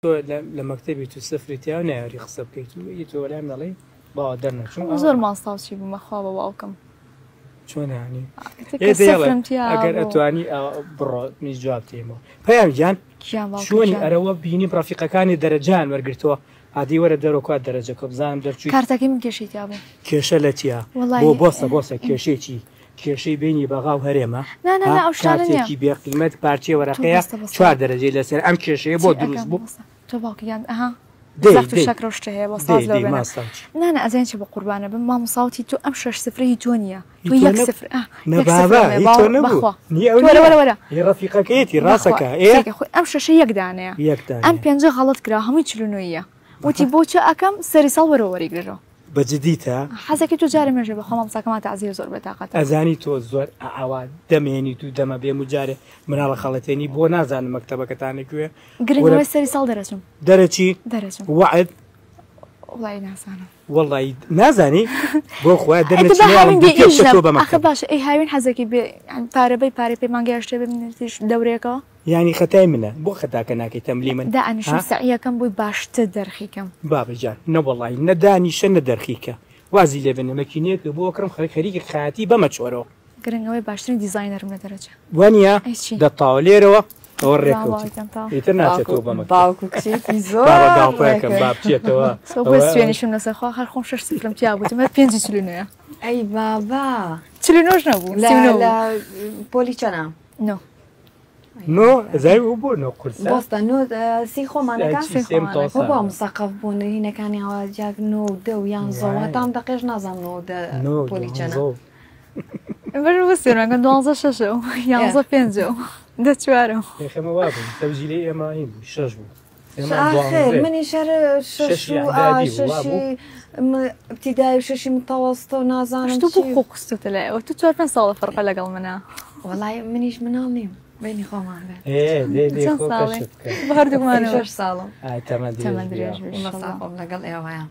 لە مەکتەبی تو سفرێتیا و نایاری قسە بکەیت و تۆ وەلام دەڵێ باوە دەرنەچوون زۆر ماستاوچی بوومە خوا بە باوکم چۆنانی ئەگەر ئەتوانی بڕۆ میز جواب تێمەوە پەیام گیان چۆنی ئەرەوە بینی ڕەفیقەکانی دەرەجان وەرگرتووە عادی وەرە دەرەوەکات دەرەجەکە بزانم دەرچووی کارتەکەی من کێشیتیا بوو کێشە لە چیا بۆ بۆسە کێشێکی کێشەی بینی بەغا و هەرێمە کاتێکی بێقیمەت پارچێ وەرەقەیە 4 دەرەجەی لەسەر ئەم کێشەیە بۆ دروست بوو تۆ باوکیان ئەها شەکر و شتە هەیە بۆ ساز لەو نانە ئەزێن چ بە قوربانە بم مامۆساوتی تۆ ئەم 6 سفرەی تۆ نییە تۆ 1 سفر ڕەفیقەکەیەتی ڕاستەکە ئەم شەشە یەکدانەیە ئەم 5 غەڵەت کرا هەمووی چلونۆیە وتی بۆچە ئەەکەم سەری ساڵ وەرەوەریگرەوە بەجددیتە حەزەکە تو جارێ مێژە بە خۆمام ساکەماتە عزیز زۆر بەتاقەت ئەزانی تۆ زۆر ئاوا دەمێنی تو دەمە بێ و جارێ مناڵە خەڵەتێنی بۆ نازانم مەکتەبەکەتانێکوێ گرنگەوەی سەری ساڵ دەرەچم دەرەچی وعد وڵی ناسانم وڵی نازانی بۆ خۆی دەرەچ باشە ئەی هاوین حەزەکی بێ پارەبەی پارێ پێ مانگەیشتێ ببنێتیش دەورێکەوە ینی خەتای منە بۆ خەتاکە ناکەی تەملی من دانیشم سعیەکەم بووی باشتر دەرخیکەم بابەجان نەوەڵی نەدانیشە نەدەرخیکە وازی لێبێنە مەکینەیەک بۆ کڕم خەریکی خاتی بەمە چۆرەوە گرنگەوەی باشترین دیزاینەرم لە دەرەجە وانە دەتاڵێرەوە ئەوە ڕێکەوتیتر ناچێتەوە بەمە باوکو کچێکی زۆرکەم با بچێتەوە سوێنیشم لەسەرخوا هەر خۆم 6 سفرم تیا بوومە 5 چلونەیە ئەی بابا چلونۆش نەبوو لە پۆلی چەنە زای بۆ نۆ قورس بۆستە سی خۆمانەکان بۆ مسەقف بوون هینەکانی ئاواجاک 9 و یان زەوە تام دەقێش نازانەوە پۆلی چەنە بەسێنەکە 12 6 11 5 دەچوارە خێمە وابوو تەوزیلەی ئێمە بوو 6 بوو منی شەر 6 ابتدای و 6 متەوەستە و نازانم تو بۆ خۆ قستتە لایەوە تو 4 ساڵە فەرقە لەگەڵ منە وەڵای منیش مناڵ نیم بینی خۆمان هەردووکمانەوە 6 ساڵم تەمەند درێژ لەگەڵ ئێوەیە